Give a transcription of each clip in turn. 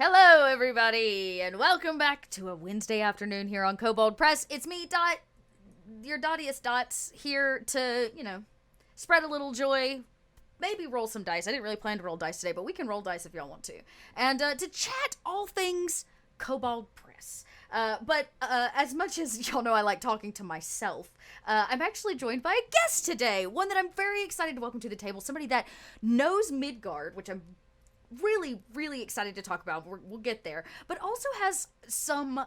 Hello, everybody, and welcome back to a Wednesday afternoon here on Kobold Press. It's me, Dot, your Dottiest Dots, here to, spread a little joy, maybe roll some dice. I didn't really plan to roll dice today, but we can roll dice if y'all want to. And to chat all things Kobold Press. But as much as y'all know I like talking to myself, I'm actually joined by a guest today, one that I'm very excited to welcome to the table, somebody that knows Midgard, which I'm really, really excited to talk about. We'll get there. But also has some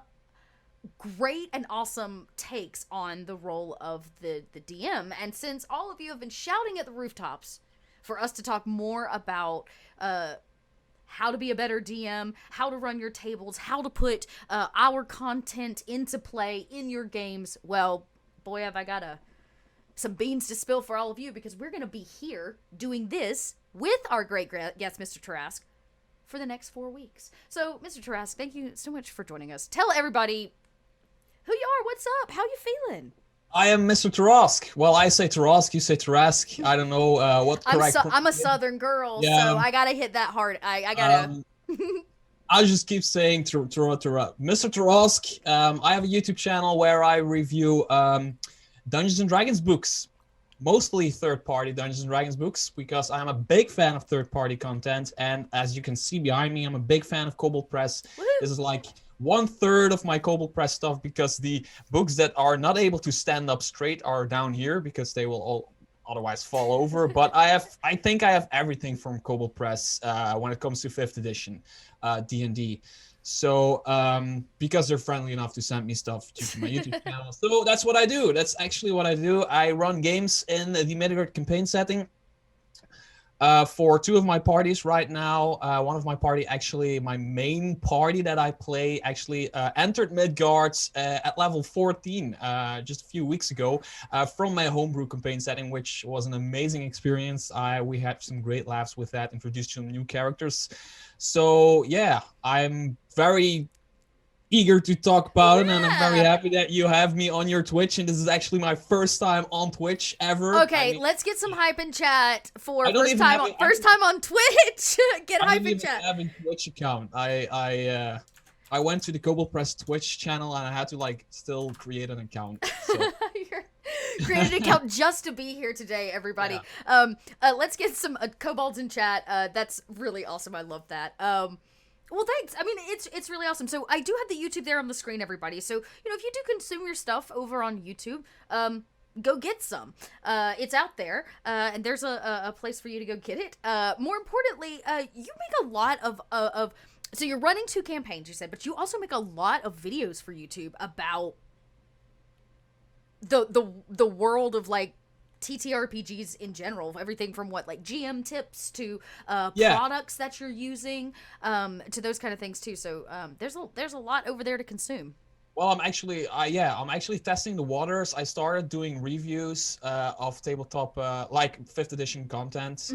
great and awesome takes on the role of the DM. And since all of you have been shouting at the rooftops for us to talk more about how to be a better DM, how to run your tables, how to put our content into play in your games, well, boy, have I got some beans to spill for all of you, because we're going to be here doing this with our great guest, Mr. Tarrasque, for the next 4 weeks. So, Mr. Tarrasque, thank you so much for joining us. Tell everybody who you are, what's up, how you feeling? I am Mr. Tarrasque. Well, I say Tarrasque, you say Tarrasque. I don't know what correct. I'm a Southern girl, Yeah. so I gotta hit that hard. I gotta. I'll just keep saying Mr. Tarrasque. I have a YouTube channel where I review Dungeons and Dragons books, mostly third-party Dungeons and Dragons books, because I'm a big fan of third-party content. And as you can see behind me, I'm a big fan of Kobold Press. Woo-hoo. This is like 1/3 of my Kobold Press stuff, because the books that are not able to stand up straight are down here, because they will all otherwise fall over. But I think I have everything from Kobold Press when it comes to 5th edition D&D. So because they're friendly enough to send me stuff to my YouTube channel. So that's what I do. That's actually what I do. I run games in the Midgard campaign setting. For 2 of my parties right now. One of my party, actually, my main party that I play, actually entered Midgard at level 14 just a few weeks ago from my homebrew campaign setting, which was an amazing experience. We had some great laughs with that, introduced some new characters. So yeah, I'm very eager to talk about it, and I'm very happy that you have me on your Twitch, and this is actually my first time on Twitch ever. Okay, let's get some hype in chat for first time on Twitch. Get hype in chat. I don't even have a Twitch account. I went to the Kobold Press Twitch channel, and I had to still create an account. So. Create an account just to be here today, everybody. Yeah. Let's get some kobolds in chat. That's really awesome. I love that. Well, thanks. I mean, it's really awesome. So I do have the YouTube there on the screen, everybody. So, if you do consume your stuff over on YouTube, go get some. It's out there, and there's a place for you to go get it. More importantly, you make a lot of so you're running 2 campaigns, you said, but you also make a lot of videos for YouTube about the world of TTRPGs in general, everything from GM tips to products that you're using, to those kind of things too. So there's a lot over there to consume. Well, I'm actually testing the waters. I started doing reviews of tabletop, 5th edition content,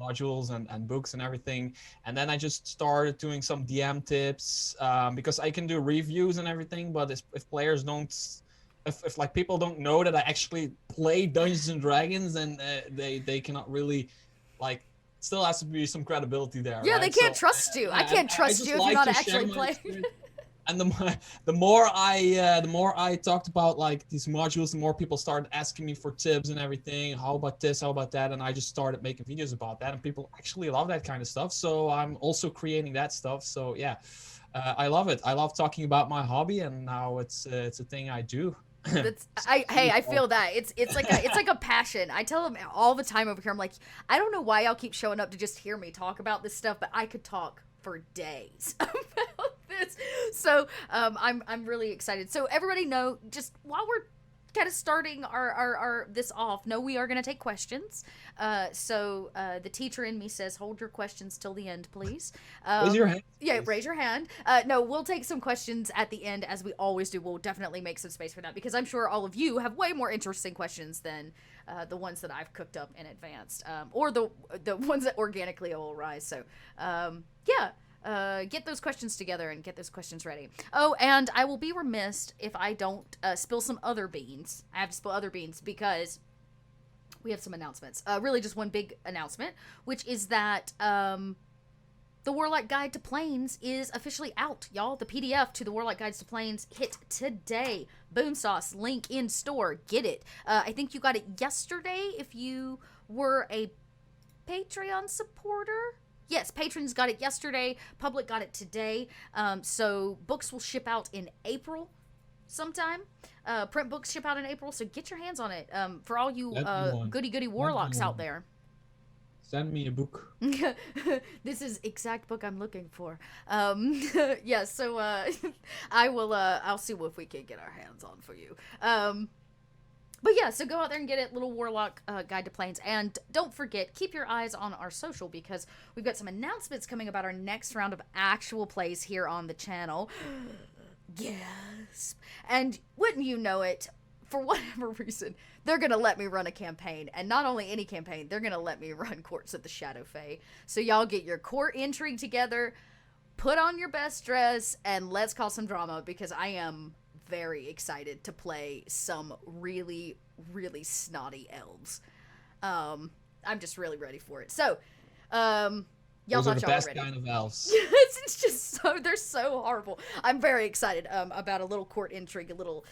modules and books and everything. And then I just started doing some DM tips, because I can do reviews and everything, but if players don't. If people don't know that I actually play Dungeons and Dragons, and they cannot really still has to be some credibility there. Yeah, right? They can't trust you. I can't trust you if you're not actually playing. And the more I talked about these modules, the more people started asking me for tips and everything. How about this? How about that? And I just started making videos about that, and people actually love that kind of stuff. So I'm also creating that stuff. So yeah, I love it. I love talking about my hobby, and now it's a thing I do. I feel that it's like a passion. I tell them all the time over here. I'm like, I don't know why y'all keep showing up to just hear me talk about this stuff, but I could talk for days about this. So I'm really excited. So everybody know, just while we're kind of starting our this off, no, we are going to take questions. So the teacher in me says, hold your questions till the end, please. Raise your hand. Yeah, raise your hand. No, we'll take some questions at the end, as we always do. We'll definitely make some space for that, because I'm sure all of you have way more interesting questions than the ones that I've cooked up in advance, or the ones that organically will arise. So yeah. Get those questions together and get those questions ready. Oh, and I will be remiss if I don't spill some other beans. I have to spill other beans because we have some announcements. Really just one big announcement, which is that The Warlock Guide to Planes is officially out, y'all. The PDF to the Warlock Guides to Planes hit today. Boom sauce, link in store. Get it. I think you got it yesterday if you were a Patreon supporter. Yes, patrons got it yesterday. Public got it today. So books will ship out in April sometime. Print books ship out in April, so get your hands on it. For all you goody warlocks out there. Send me a book. This is exact book I'm looking for. Yeah, so I will I'll see if we can get our hands on for you. But yeah, so go out there and get it, Little Warlock Guide to Planes. And don't forget, keep your eyes on our social, because we've got some announcements coming about our next round of actual plays here on the channel. Gasp. And wouldn't you know it, for whatever reason, they're going to let me run a campaign. And not only any campaign, they're going to let me run Courts of the Shadow Fae. So y'all get your court intrigue together, put on your best dress, and let's cause some drama, because I am very excited to play some really, really snotty elves. I'm just really ready for it. So, y'all Those are thought the y'all best were ready. kind of elves. It's just so, they're so horrible. I'm very excited about a little court intrigue, a little,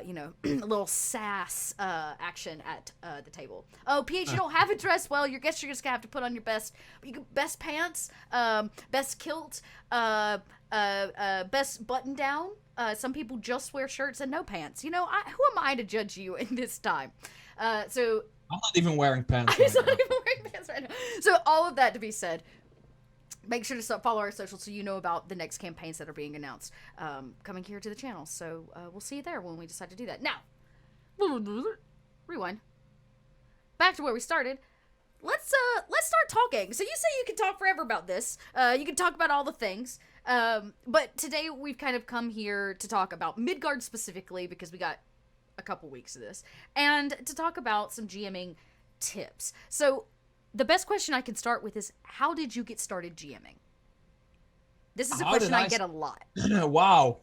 you know, a little sass action at the table. Oh, PH, you don't have a dress? Well, you guess you're just gonna have to put on your best pants, best kilt, best button down. Some people just wear shirts and no pants. You know, who am I to judge you in this time? So I'm not even wearing pants. I'm not even wearing pants right now. So all of that to be said, make sure to follow our socials so you know about the next campaigns that are being announced coming here to the channel. So we'll see you there when we decide to do that. Now, rewind. Back to where we started. Let's start talking. So you say you can talk forever about this. You can talk about all the things. But today we've kind of come here to talk about Midgard specifically, because we got a couple weeks of this, and to talk about some GMing tips. So the best question I can start with is, how did you get started GMing? This is a question I get a lot. Wow.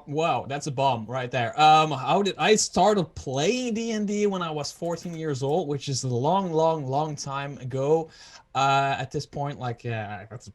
Wow, that's a bomb right there. How did I started playing D&D when I was 14 years old, which is a long time ago. At this point, like, yeah, that's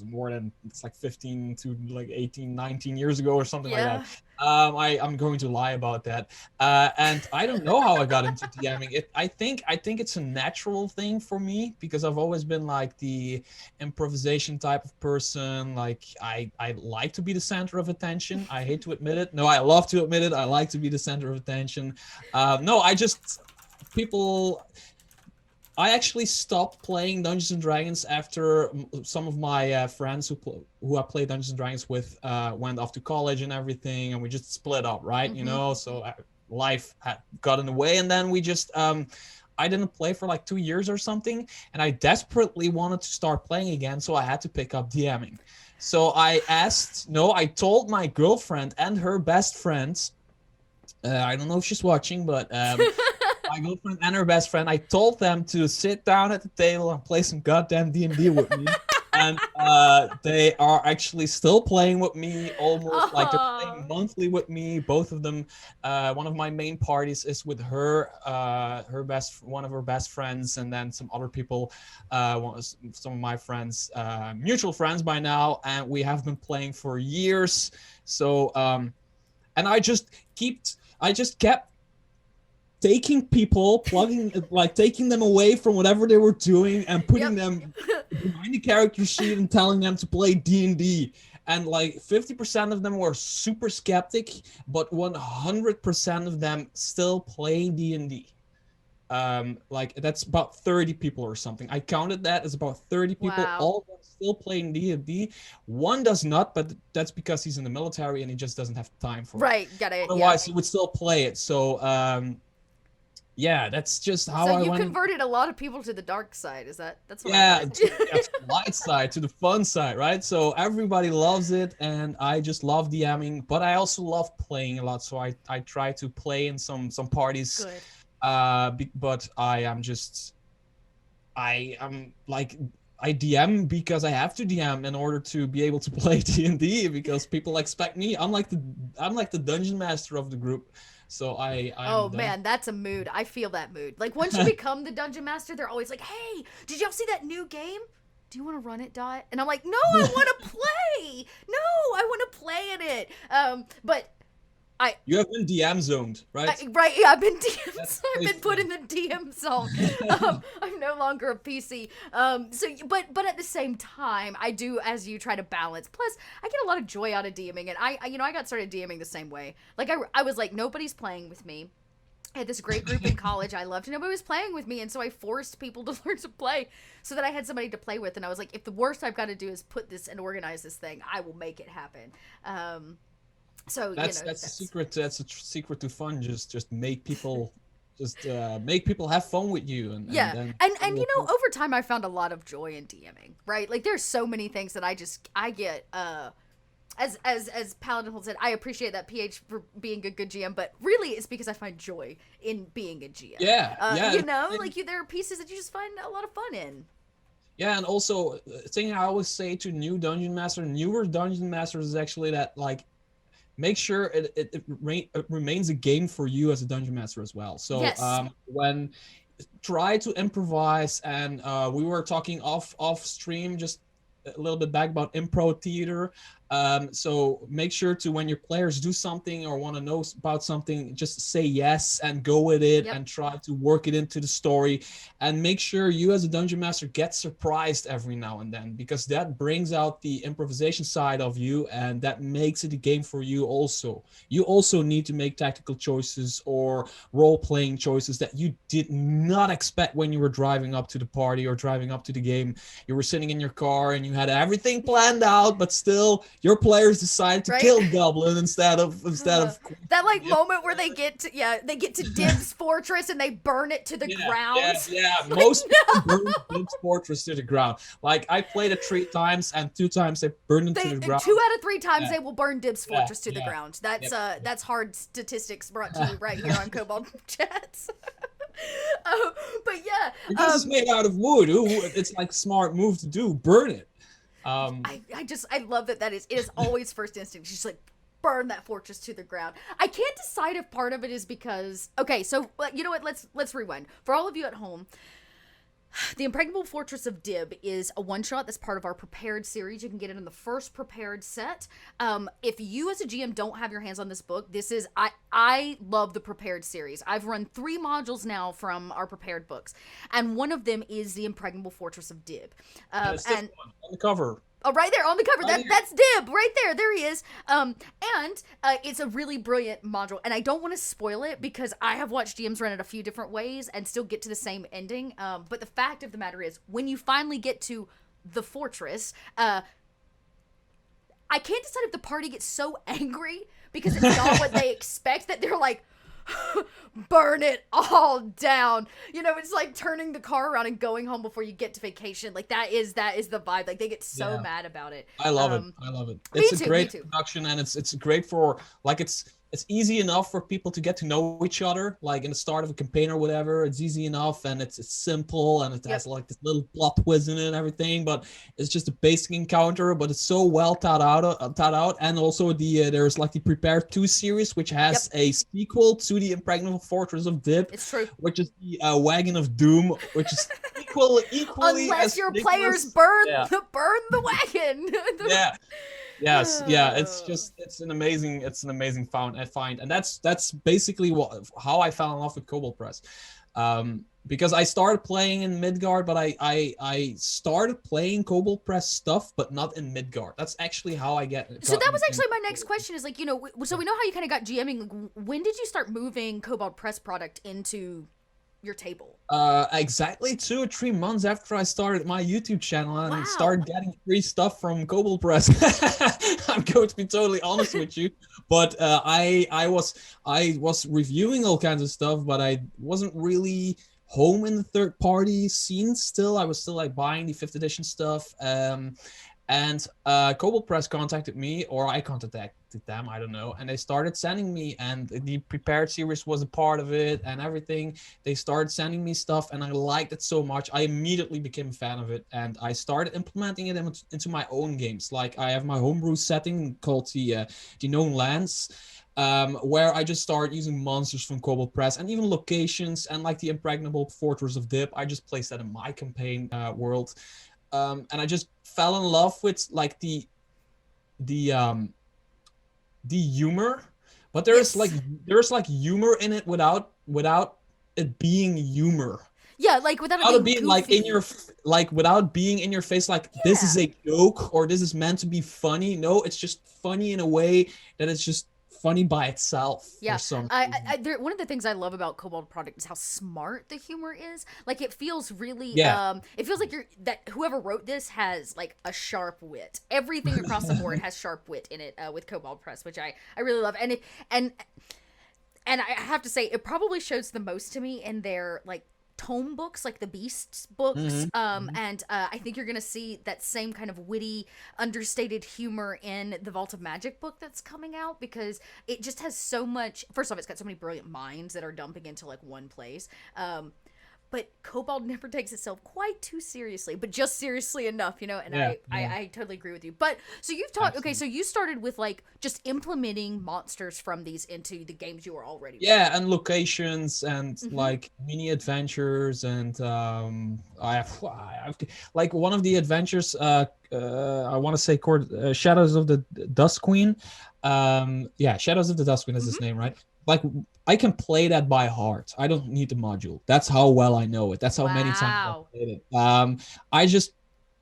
more than, it's like 15 to like 18, 19 years ago or something like that. I'm going to lie about that. And I don't know how I got into DMing. I think it's a natural thing for me, because I've always been like the improvisation type of person. Like, I like to be the center of attention. I hate to admit it. No, I love to admit it. I like to be the center of attention. I actually stopped playing Dungeons and Dragons after some of my friends who I played Dungeons and Dragons with went off to college and everything, and we just split up, right? Mm-hmm. You know, so life had got in the way, and then we just I didn't play for like 2 years or something, and I desperately wanted to start playing again, so I had to pick up DMing. So I told my girlfriend and her best friends. I don't know if she's watching, but. My girlfriend and her best friend, I told them to sit down at the table and play some goddamn D&D with me. And they are actually still playing with me, almost like they're playing monthly with me. Both of them. One of my main parties is with one of her best friends, and then some other people, some of my friends, mutual friends by now, and we have been playing for years. So, and I just kept taking people, taking them away from whatever they were doing and putting them behind the character sheet and telling them to play D&D. And like 50% of them were super skeptic, but 100% of them still playing D&D. Like that's about 30 people or something. I counted that as about 30 people. Wow. All of them still playing D&D. One does not, but that's because he's in the military and he just doesn't have time for it. Right, got it. Otherwise, he would still play it. So, yeah, that's just how So you converted a lot of people to the dark side. Is that's what I heard? to the light side, to the fun side, right? So everybody loves it, and I just love DMing, but I also love playing a lot. So I try to play in some parties. Good. But I am like, I DM because I have to DM in order to be able to play D&D, because people expect me. I'm like the dungeon master of the group. So man, that's a mood. I feel that mood. Like once you become the dungeon master, they're always like, "Hey, did y'all see that new game?" do you want to run it, Dot? And I'm like, no, I want to play. No, I want to play in it. But you have been DM zoned, right? Right, yeah, I've been I've been put in the DM zone. I'm no longer a PC. But at the same time, I do, as you, try to balance. Plus, I get a lot of joy out of DMing, and I got started DMing the same way. Like I was like, nobody's playing with me. I had this great group in college I loved, and nobody was playing with me, and so I forced people to learn to play so that I had somebody to play with. And I was like, if the worst I've got to do is put this and organize this thing, I will make it happen. So that's a secret. That's a secret to fun. Just make people, make people have fun with you. And over time I found a lot of joy in DMing. Right, like there's so many things that I get. As Paladin said, I appreciate that PH for being a good GM, but really it's because I find joy in being a GM. Yeah. There are pieces that you just find a lot of fun in. Yeah, and also a thing I always say to newer dungeon masters is actually that, like, make sure it remains a game for you as a dungeon master as well. So yes. When try to improvise, and we were talking off stream just a little bit back about improv theater. So make sure to, when your players do something or want to know about something, just say yes and go with it. Yep. And try to work it into the story, and make sure you as a dungeon master get surprised every now and then, because that brings out the improvisation side of you, and that makes it a game for you also. You also need to make tactical choices or role-playing choices that you did not expect when you were driving up to the party or driving up to the game. You were sitting in your car and you had everything planned out, but still your players decided to kill Goblin instead of that moment where they get to Dib's fortress and they burn it to the ground. Yeah. Most people burn Dib's fortress to the ground. Like, I played it 3 times, and 2 times they burned it to the ground. 2 out of 3 times they will burn Dib's fortress to the ground. That's hard statistics brought to you right here on Kobold Chats. But yeah, because it's made out of wood. It's like a smart move to do. Burn it. I love that it is always first instinct. She's like, burn that fortress to the ground. I can't decide if part of it is because, okay, so you know what, let's rewind. For all of you at home, the Impregnable Fortress of Dib is a one-shot that's part of our Prepared series. You can get it in the first Prepared set. If you as a GM don't have your hands on this book, I love the Prepared series. I've run 3 modules now from our Prepared books, and one of them is the Impregnable Fortress of Dib. And on the cover. Oh, right there on the cover. That's Dib right there. There he is. It's a really brilliant module, and I don't want to spoil it because I have watched GMs run it a few different ways and still get to the same ending. But the fact of the matter is, when you finally get to the fortress, I can't decide if the party gets so angry because it's not what they expect that they're like, burn it all down. It's like turning the car around and going home before you get to vacation. Like, that is the vibe. Like, they get so mad about it. I love it. It's a great production, and it's great for, like, it's easy enough for people to get to know each other, like in the start of a campaign or whatever. It's easy enough, and it's simple, and it has like this little plot twist in it and everything, but it's just a basic encounter, but it's so well thought out. And also there's like the Prepared 2 series, which has a sequel to the Impregnable Fortress of Dib. It's true. Which is the Wagon of Doom, which is equally unless your players burn the wagon. Yes, it's an amazing find, and that's basically how I fell in love with Kobold Press, because I started playing in Midgard, but I started playing Kobold Press stuff, but not in Midgard. That's actually how I get. So that was actually my next question. Is like, so we know how you kind of got GMing. When did you start moving Kobold Press product into your table? Exactly 2 or 3 months after I started my YouTube channel and started getting free stuff from Kobold Press. I'm going to be totally honest with you, but I was reviewing all kinds of stuff, but I wasn't really home in the third party scene still. I was still like buying the 5th edition stuff. And Kobold Press contacted me, or I contacted them, I don't know, and they started sending me, and the Prepared series was a part of it and everything. They started sending me stuff, and I liked it so much. I immediately became a fan of it, and I started implementing it into my own games. Like, I have my homebrew setting called the Known Lands, where I just started using monsters from Kobold Press and even locations, and like the Impregnable Fortress of Dib. I just placed that in my campaign world. and I just fell in love with like the humor, but Yes. there's like humor in it without it being humor. Yeah, like without it Without it being being like in your goofy. like without being in your face like this is Yeah. a joke or this is meant to be funny. No, it's just funny in a way that it's just funny by itself for Yeah, some reason. one of the things I love about Kobold Product is how smart the humor is. Like it feels really, Yeah. it feels like that whoever wrote this has like a sharp wit. Everything across the board has sharp wit in it with Kobold Press, which I really love. And and I have to say, it probably shows the most to me in their like tome books, like the Beasts books. Hmm. And I think you're gonna see that same kind of witty, understated humor in the Vault of Magic book that's coming out, because it just has so much. First off, it's got so many brilliant minds that are dumping into like one place. But Kobold never takes itself quite too seriously, but just seriously enough, you know. And Yeah, I totally agree with you. But so you've talked, okay, absolutely. so you started with like just implementing monsters from these into the games you were already running. Yeah, and locations and Mm-hmm. like mini adventures and I have like one of the adventures I want to say called Shadows of the Dust Queen. Yeah, Shadows of the Dust Queen is his Mm-hmm. name, right? Like I can play that by heart. I don't need the module. That's how well I know it. That's how many times I've Wow. played it. I just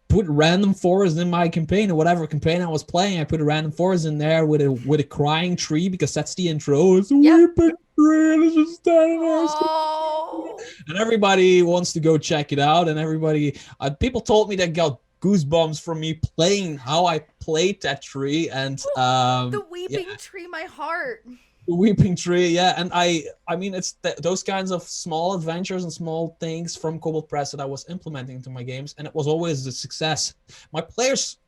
put random forests in my campaign or whatever campaign I was playing. I put a random forest in there with a crying tree because that's the intro. It's a Yep. weeping tree and it's just standing there. Oh. And everybody wants to go check it out. And everybody, people told me they got goosebumps from me playing how I played that tree. And The yeah, weeping tree, my heart. weeping tree, yeah. And I mean it's those kinds of small adventures and small things from Kobold Press that I was implementing into my games, and it was always a success. My players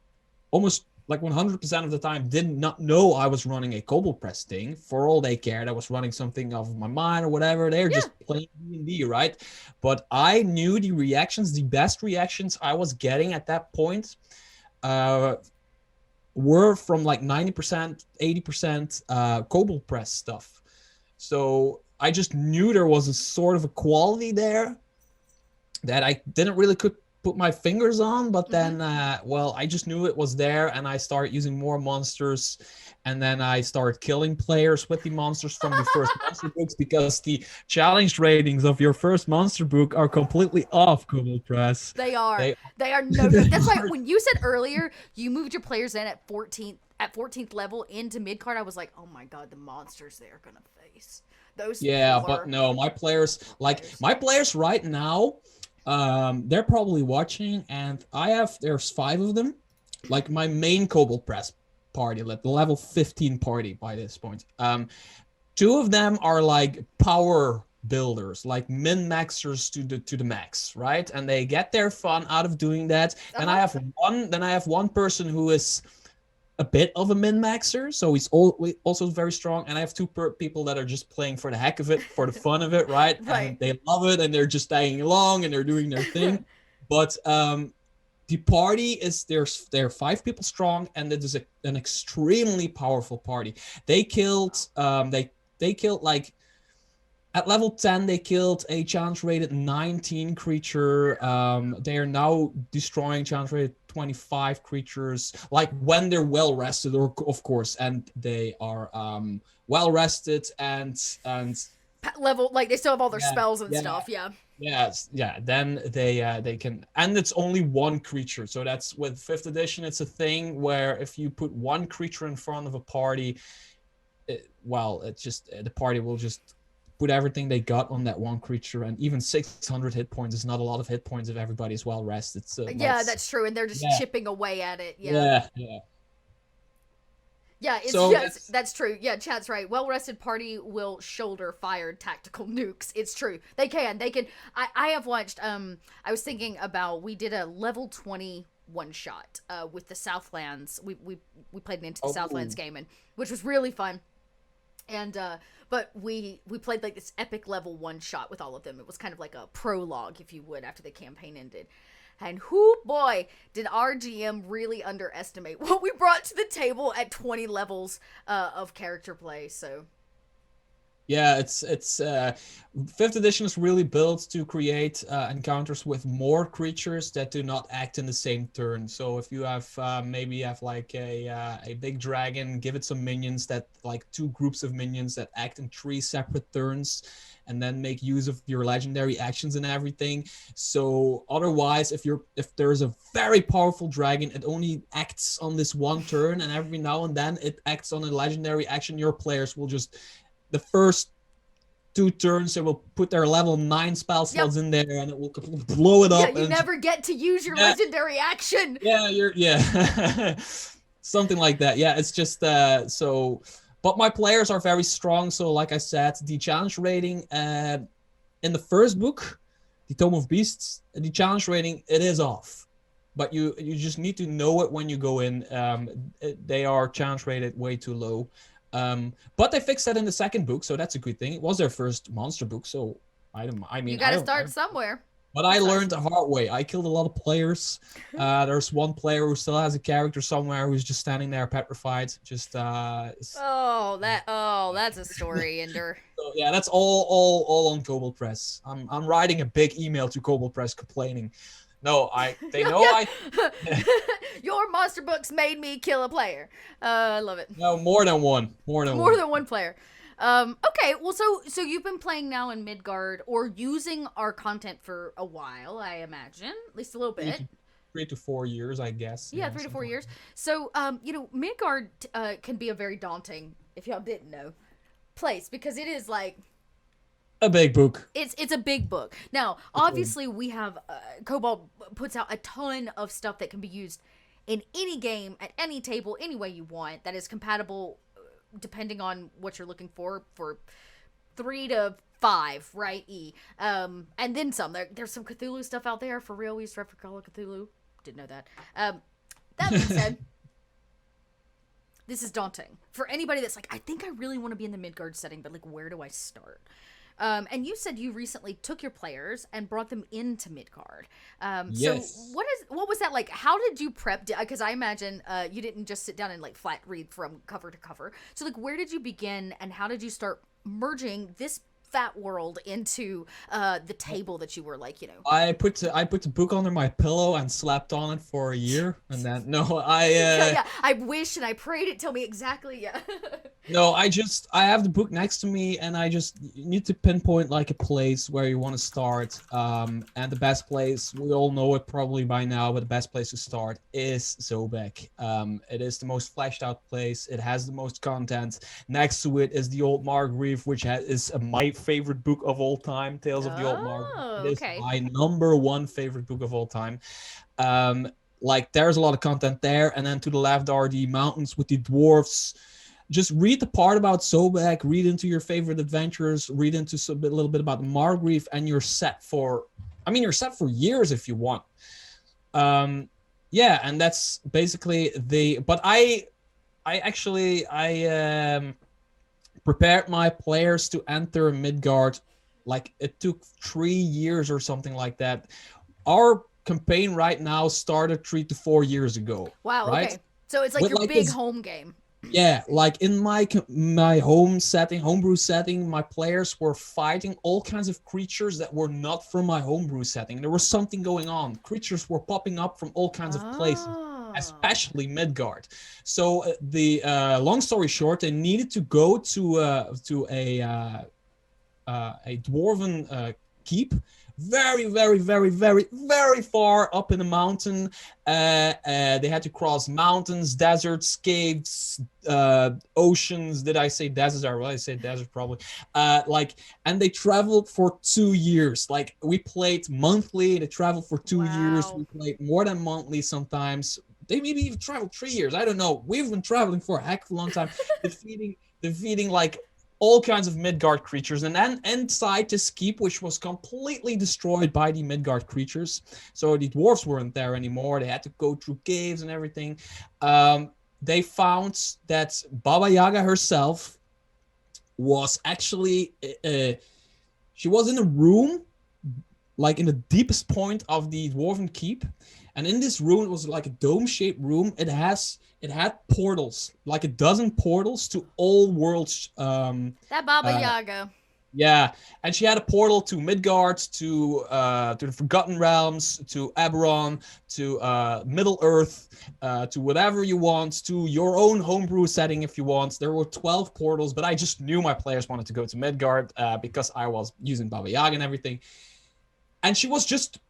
almost like 100% of the time did not know I was running a Kobold Press thing. For all they cared, I was running something off of my mind or whatever. They're Yeah. just playing D&D, right? But I knew the reactions, the best reactions I was getting at that point uh, were from like 90%, 80% Kobold Press stuff. So I just knew there was a sort of a quality there that I didn't really could put my fingers on, but Mm-hmm. then well, I just knew it was there, and I started using more monsters, and then I started killing players with the monsters from the first monster books because the challenge ratings of your first monster book are completely off, Kobold Press. They are. They They are no they joke. That's why are. when you said earlier you moved your players in at 14th level into mid card, I was like, oh my god, the monsters they are gonna face. Those Yeah, but poor, no, my players, poor like players. my players right now, they're probably watching, and there's 5 of them. Like my main Kobold Press party, like the level 15 party by this point. 2 of them are like power builders, like min maxers to the max, right? And they get their fun out of doing that. Uh huh. Then I have one person who is a bit of a min maxer, so he's also very strong. And I have 2 people that are just playing for the heck of it, for the fun of it, right? And Right. they love it, and they're just tagging along and they're doing their thing. But the party is they're 5 people strong, and it is an extremely powerful party. They killed they killed like at level 10 they killed a chance rated 19 creature. They are now destroying chance rated 25 creatures, like when they're well rested, or of course, and they are well rested and Level, like they still have all their yeah, spells and yeah. stuff. Yeah. Yes, yeah. Then they can, and it's only one creature. So that's with 5th edition. It's a thing where if you put one creature in front of a party, well, it's just the party will just put everything they got on that one creature, and even 600 hit points is not a lot of hit points if everybody's well rested. So Yeah, that's that's true, and they're just yeah, chipping away at it. Yeah. yeah. Yeah, it's So yes, that's that's true. Yeah, chat's right. Well rested party will shoulder fired tactical nukes. It's true. They can. They can. I have watched I was thinking about, we did a level 20 one shot with the Southlands. We played into the oh Southlands game, and which was really fun. And but we played like this epic level one shot with all of them. It was kind of like a prologue, if you would, after the campaign ended. And whoo boy, did our GM really underestimate what we brought to the table at 20 levels of character play. So Yeah, it's fifth edition is really built to create encounters with more creatures that do not act in the same turn. So if you have maybe you have like a big dragon, give it some minions that like two groups of minions that act in three separate turns, and then make use of your legendary actions and everything. So otherwise, if there's a very powerful dragon, it only acts on this one turn, and every now and then it acts on a legendary action. Your players will just the first two turns they will put their level 9 spell slots in there and it will blow it up. Yeah, you never get to use your legendary action. Yeah, something like that. Yeah, it's just so. But my players are very strong. So, like I said, the challenge rating in the first book, the Tome of Beasts, the challenge rating it is off. But you just need to know it when you go in. They are challenge rated way too low. But they fixed that in the second book, so that's a good thing. It was their first monster book, so I mean, you gotta start somewhere. But I learned the hard way. I killed a lot of players. There's one player who still has a character somewhere who's just standing there petrified. Just that's a story, Ender. So, yeah, that's all on Kobold Press. I'm writing a big email to Kobold Press complaining. No, they know I. Your monster books made me kill a player. I love it. No, more than one. More than one player. Okay, well, so you've been playing now in Midgard or using our content for a while, I imagine, at least a little bit. 3 to 4 years, I guess. Yeah, 3 to 4 years. So, Midgard can be a very daunting, if y'all didn't know, place because it is like a big book. It's a big book. Now, obviously, we have Kobold puts out a ton of stuff that can be used in any game, at any table, any way you want, that is compatible depending on what you're looking for 3 to 5, right? And then some. There's some Cthulhu stuff out there for real. We used to read for Call of Cthulhu. Didn't know that. That being said, this is daunting for anybody that's like, I think I really want to be in the Midgard setting, but like, where do I start? And you said you recently took your players and brought them into Midgard. Yes. So what was that like? How did you prep? Because I imagine you didn't just sit down and like flat read from cover to cover. So like, where did you begin, and how did you start merging this fat world into the table that you were like, I put the book under my pillow and slept on it for a year, and then I wish and I prayed it. Tell me exactly. No, I have the book next to me, and I just need to pinpoint like a place where you want to start. And the best place, we all know it probably by now, but the best place to start is Zobeck. It is the most fleshed out place. It has the most content. Next to it is the Old Margrave, which is my favorite book of all time, Tales of the Old Margrave. It is my number one favorite book of all time. Like there's a lot of content there, and then to the left are the mountains with the dwarves. Just read the part about Zobeck, read into your favorite adventures, read into a little bit about the Margrave, and you're set for years if you want. Yeah, and that's basically but I prepared my players to enter Midgard. Like it took 3 years or something like that. Our campaign right now started 3 to 4 years ago. Wow. Right? Okay. So it's like your big home game. Yeah, like in my homebrew setting, my players were fighting all kinds of creatures that were not from my homebrew setting. There was something going on. Creatures were popping up from all kinds of places, especially Midgard. So the long story short, they needed to go to a dwarven keep. Very, very, very, very, very far up in the mountain. They had to cross mountains, deserts, caves, oceans. Did I say deserts? Well, I say desert probably. And they traveled for 2 years. Like we played monthly. They traveled for 2 years. We played more than monthly sometimes. They maybe even traveled 3 years. I don't know. We've been traveling for a heck of a long time, defeating like all kinds of Midgard creatures, and then inside this keep, which was completely destroyed by the Midgard creatures. So the dwarves weren't there anymore. They had to go through caves and everything. They found that Baba Yaga herself was actually, she was in a room, like in the deepest point of the dwarven keep. And in this room, it was like a dome-shaped room. It had portals, like a dozen portals to all worlds. That Baba Yaga. Yeah, and she had a portal to Midgard, to the Forgotten Realms, to Eberron, to Middle Earth, to whatever you want, to your own homebrew setting if you want. There were 12 portals, but I just knew my players wanted to go to Midgard because I was using Baba Yaga and everything. And she was just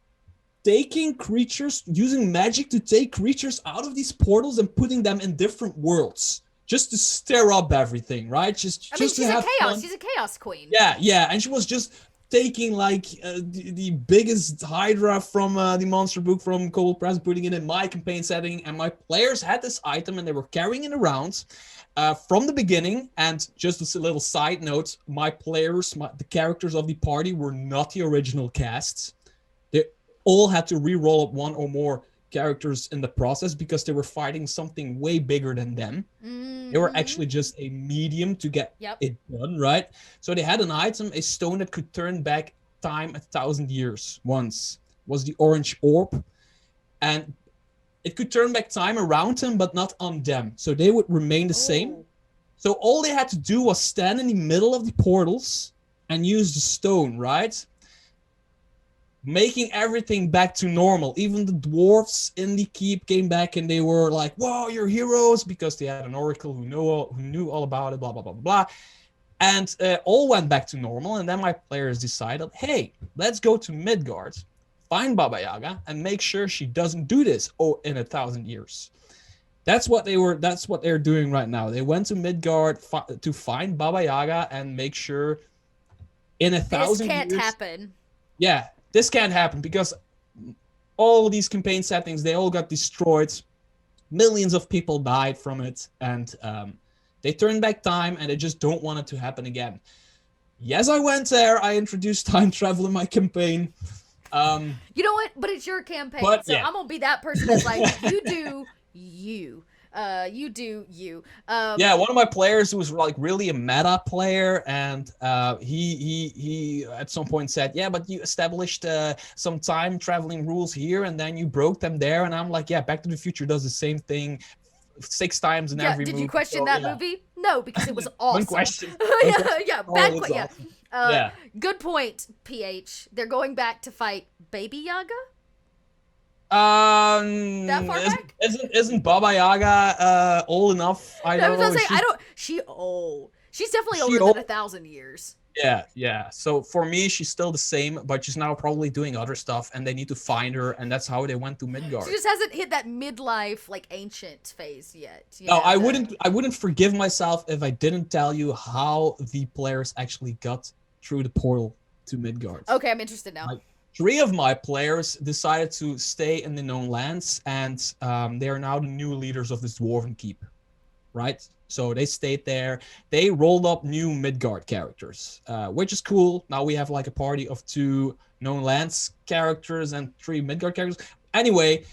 taking creatures, using magic to take creatures out of these portals and putting them in different worlds. Just to stir up everything, right? Just she's to have chaos. fun. She's a chaos queen. Yeah, and she was just taking like the biggest Hydra from the monster book from Kobold Press, putting it in my campaign setting, and my players had this item and they were carrying it around from the beginning. And just a little side note, my players, the characters of the party were not the original casts. They all had to re-roll up one or more characters in the process because they were fighting something way bigger than them. They were actually just a medium to get it done, right? So they had an item, a stone that could turn back time 1,000 years once. Was the orange orb. And it could turn back time around them, but not on them. So they would remain the same. So all they had to do was stand in the middle of the portals and use the stone, right? Making everything back to normal. Even the dwarves in the keep came back and they were like, "Wow, you're heroes," because they had an oracle who knew all about it, blah, blah, blah, blah. And all went back to normal. And then my players decided, hey, let's go to Midgard, find Baba Yaga, and make sure she doesn't do this in 1,000 years. That's what they're doing right now. They went to Midgard to find Baba Yaga and make sure in 1,000 years... This can't happen. Yeah. This can't happen because all these campaign settings, they all got destroyed. Millions of people died from it. And they turned back time and they just don't want it to happen again. Yes, I went there. I introduced time travel in my campaign. You know what? But it's your campaign. But, so yeah. I'm going to be that person that's like, you do you. You do you. Yeah, one of my players was like really a meta player, and he at some point said, "Yeah, but you established some time traveling rules here, and then you broke them there." And I'm like, "Yeah, Back to the Future does the same thing 6 times in every movie." Did you question that movie? No, because it was awesome. One question. Bad question. Yeah. Good point, PH. They're going back to fight Baby Yaga. That far back? Isn't Baba Yaga old enough? I was gonna say She old. She's definitely older than 1,000 years. Yeah. So for me, she's still the same, but she's now probably doing other stuff, and they need to find her, and that's how they went to Midgard. She just hasn't hit that midlife like ancient phase yet. No, I wouldn't forgive myself if I didn't tell you how the players actually got through the portal to Midgard. Okay, I'm interested now. 3 of my players decided to stay in the known lands, and they are now the new leaders of this dwarven keep, right? So they stayed there. They rolled up new Midgard characters, which is cool. Now we have like a party of 2 known lands characters and 3 Midgard characters. Anyway,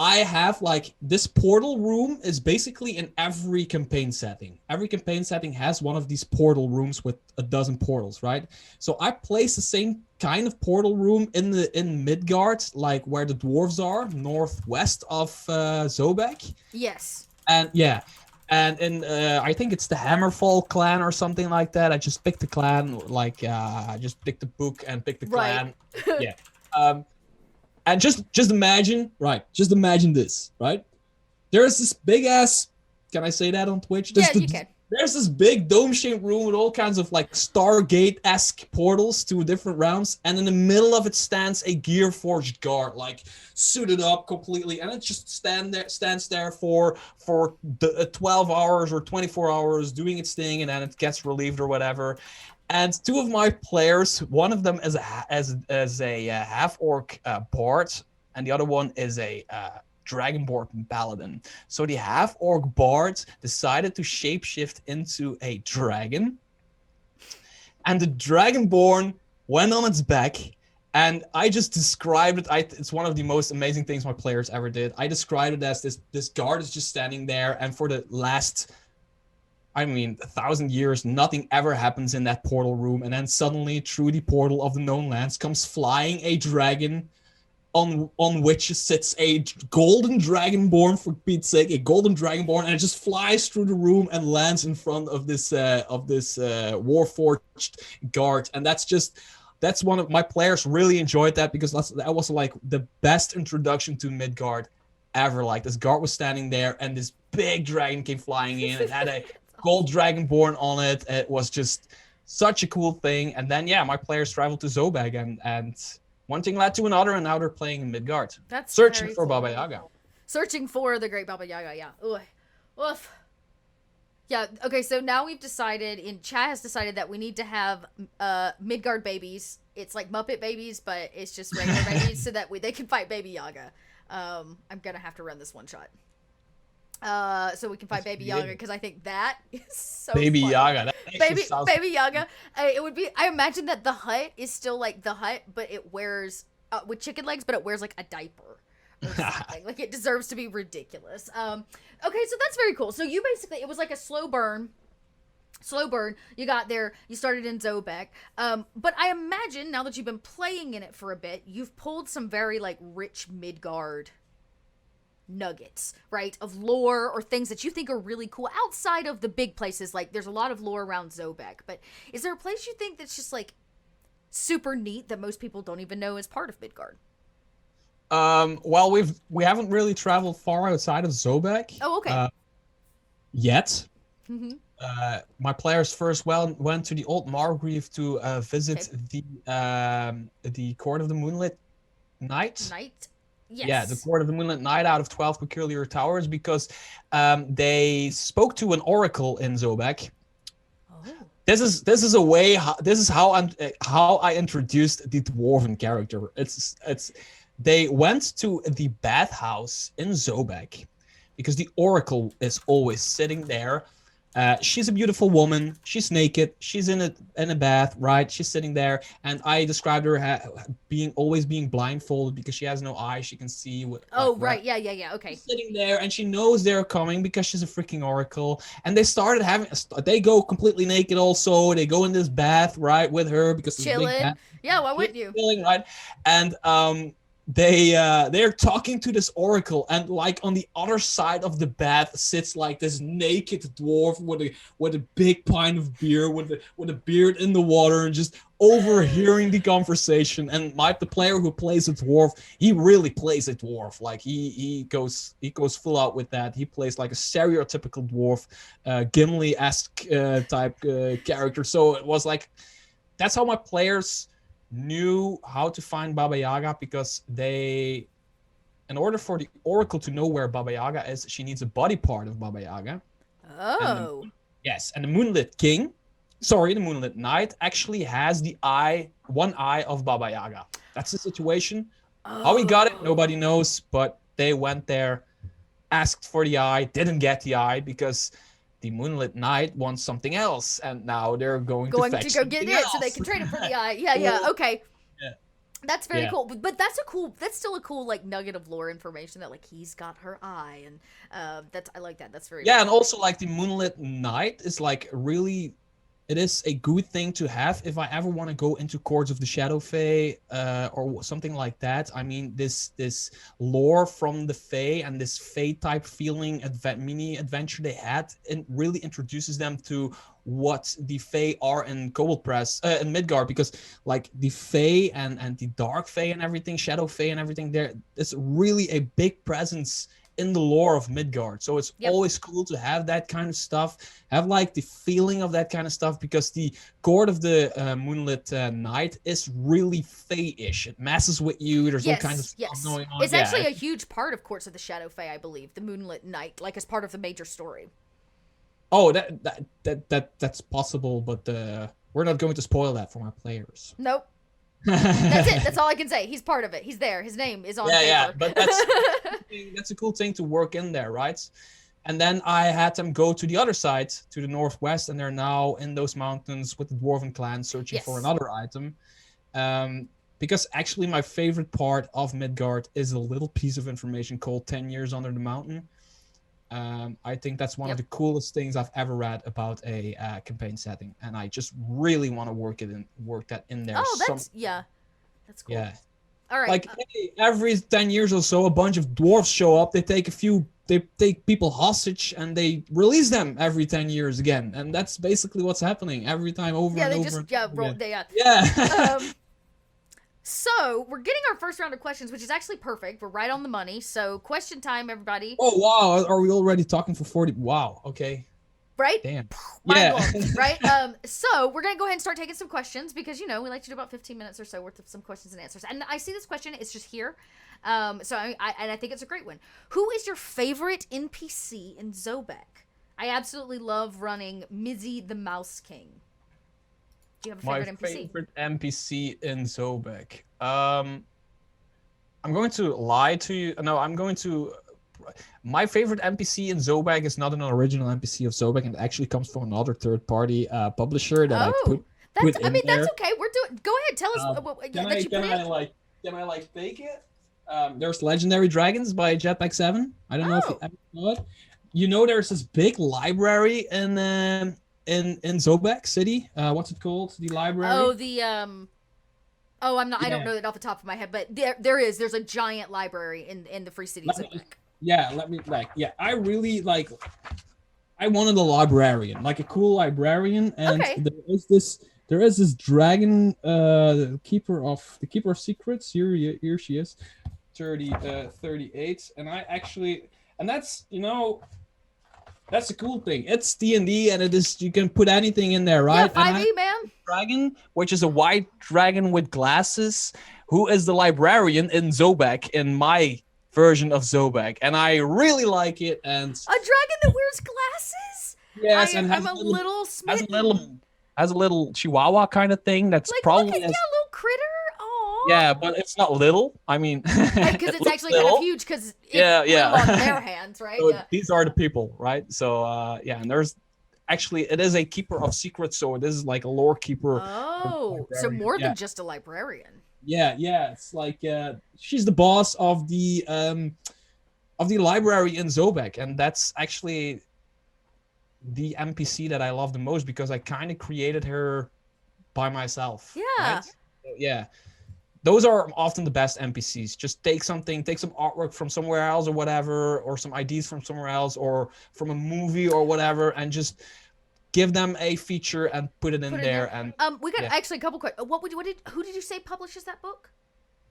I have like this portal room is basically in every campaign setting. Every campaign setting has one of these portal rooms with a dozen portals, right? So I place the same kind of portal room in Midgard, like where the dwarves are, northwest of Zobeck. Yes. And yeah. And in I think it's the Hammerfall clan or something like that. I just picked the clan, like I just picked the book and picked the clan. Yeah. And just imagine, just imagine this, right? There's this big ass, can I say that on Twitch? Yeah, you can. There's this big dome-shaped room with all kinds of like Stargate-esque portals to different realms, and in the middle of it stands a Gearforged guard, like suited up completely, and it just stands there for 12 hours or 24 hours doing its thing, and then it gets relieved or whatever. And 2 of my players, one of them is a half-orc bard, and the other one is a Dragonborn paladin. So the half-orc bard decided to shapeshift into a dragon, and the Dragonborn went on its back. And I just described it. It's one of the most amazing things my players ever did. I described it as this guard is just standing there, and for the last 1,000 years, nothing ever happens in that portal room. And then suddenly, through the portal of the known lands, comes flying a dragon on which sits a golden dragonborn, for Pete's sake, a golden dragonborn, and it just flies through the room and lands in front of this warforged guard. And that's one of my players really enjoyed that, because that was like the best introduction to Midgard ever. Like, this guard was standing there and this big dragon came flying in. It had a gold dragonborn on it. It was just such a cool thing. And then my players traveled to Zobeck, and one thing led to another, and now they're playing in Midgard. That's searching for Baba Yaga. Searching for the great Baba Yaga, yeah. Ooh. Oof. Yeah, okay, so now we've decided, chat has decided that we need to have Midgard babies. It's like Muppet babies, but it's just regular babies, so that they can fight Baby Yaga. I'm gonna have to run this one shot. So we can fight Baby Yaga, because I think that is so Baby fun. Yaga. Baby Yaga. It would be. I imagine that the hut is still like the hut, but it wears with chicken legs, but it wears like a diaper or something. Like, it deserves to be ridiculous. Okay, so that's very cool. So you basically, it was like a slow burn. You got there, you started in Zobeck. But I imagine now that you've been playing in it for a bit, you've pulled some very like rich Midgard nuggets, right, of lore or things that you think are really cool outside of the big places. Like, there's a lot of lore around Zobeck, but is there a place you think that's just like super neat that most people don't even know is part of Midgard? Well, we haven't really traveled far outside of Zobeck. Oh, okay. Yet. Mm-hmm. My players first went to the Old Margrave to visit the Court of the Moonlit Knight. Yes. Yeah, the Court of the Moonlit Knight out of 12 Peculiar Towers, because they spoke to an oracle in Zobeck. Oh. This is how I introduced the dwarven character. They went to the bathhouse in Zobeck because the oracle is always sitting there. She's a beautiful woman. She's naked. She's in a bath, right? She's sitting there, and I described her always being blindfolded because she has no eyes. She can see what. Oh, right. Yeah. Okay. She's sitting there, and she knows they're coming because she's a freaking oracle. And they started they go completely naked. Also, they go in this bath, right, with her because chilling. Yeah, why wouldn't you? Chilling, right? And they're talking to this oracle, and like on the other side of the bath sits like this naked dwarf with a big pint of beer, with a beard in the water, and just overhearing the conversation. And the player who plays a dwarf, he really plays a dwarf. Like, he goes full out with that. He plays like a stereotypical dwarf, Gimli-esque type character. So it was like, that's how my players knew how to find Baba Yaga, because in order for the oracle to know where Baba Yaga is, she needs a body part of Baba Yaga. Oh. And the Moonlit Knight actually has one eye of Baba Yaga. That's the situation. Oh. How he got it, nobody knows, but they went there, asked for the eye, didn't get the eye because the Moonlit Knight wants something else, and now they're going to go get it so they can trade it for the eye. Yeah, okay. Yeah. That's very cool. But that's still a cool like nugget of lore information that like he's got her eye, and I like that. That's very cool. And also like the Moonlit Knight is like really, it is a good thing to have if I ever want to go into Courts of the Shadow Fae or something like that. I mean, this lore from the Fae and this Fae type feeling mini adventure they had, it really introduces them to what the Fae are in Kobold Press in Midgard, because like the Fae and the Dark Fae and everything, Shadow Fae and everything, there's really a big presence in the lore of Midgard. So it's always cool to have that kind of stuff, have like the feeling of that kind of stuff, because the Court of the Moonlit Knight is really Fae-ish. It messes with you. There's all kinds of stuff going on. It's actually a huge part of Courts of the Shadow Fae, I believe, the Moonlit Knight, like as part of the major story. Oh, that's possible, but we're not going to spoil that for my players. Nope. That's it. That's all I can say. He's part of it. He's there. His name is on paper. Yeah, but that's a cool thing to work in there, right? And then I had them go to the other side, to the northwest, and they're now in those mountains with the Dwarven clan searching for another item. Because actually my favorite part of Midgard is a little piece of information called 10 Years Under the Mountain. I think that's one of the coolest things I've ever read about a campaign setting, and I just really want to work that in there. Oh, that's cool. Yeah. All right. Like hey, every 10 years or so, a bunch of dwarves show up. They take people hostage and they release them every 10 years again. And that's basically what's happening every time over Yeah, and they over just and over roll. again. They Yeah. So we're getting our first round of questions, which is actually perfect. We're right on the money. So question time, everybody. Oh wow, are we already talking for 40? Wow, okay. Right? Damn. Mind Yeah. blown, right? So we're gonna go ahead and start taking some questions because we like to do about 15 minutes or so worth of some questions and answers. And I see this question; it's just here. So I think it's a great one. Who is your favorite NPC in Zobeck? I absolutely love running Mizzy the Mouse King. Do you have a My favorite NPC? favorite NPC in Zobeck. I'm going to lie to you. No, I'm going to. My favorite NPC in Zobeck is not an original NPC of Zobeck, and it actually comes from another third-party publisher that I Oh, put I in mean, that's there. okay. We're doing. Go ahead, tell us that you put in. Can I take it? There's Legendary Dragons by Jetpack 7. I don't know if you Oh, ever saw it. You know, there's this big library in Zobeck City. What's it called? The library. oh, the Oh, I'm not. I don't Yeah. know it off the top of my head, but there's a giant library in the Free City of Let me, Zobeck. yeah, let me I really like. I wanted a librarian, like a cool librarian, and Okay. there is this dragon, the keeper of secrets. Here she is, 38, and I actually, and that's that's the cool thing. It's D&D, and it is you can put anything in there, Yeah, right? And I 5e man. dragon, which is a white dragon with glasses, who is the librarian in Zobeck in my version of Zobeck, and I really like it. And A dragon that wears glasses. yes, and I'm a little has a smitten. little has a little chihuahua kind of thing. That's Like, look probably at as little critter. Aw. yeah, but it's not little. I mean, Because it it's looks actually kind of little. huge. Because it's Yeah, little on yeah. their hands, right? So Yeah. these are the people, right? So yeah, and there's actually it is a keeper of secrets, so it is like a lore keeper. Oh, so Librarian. more Yeah, than just a librarian. yeah. It's like she's the boss of the library in Zobeck, and that's actually the NPC that I love the most because I kind of created her by myself. Yeah. Right? So, yeah. Those are often the best NPCs. Just take some artwork from somewhere else or whatever, or some ideas from somewhere else, or from a movie or whatever, and just give them a feature and put it in there. And We got yeah. actually a couple questions. Who did you say publishes that book?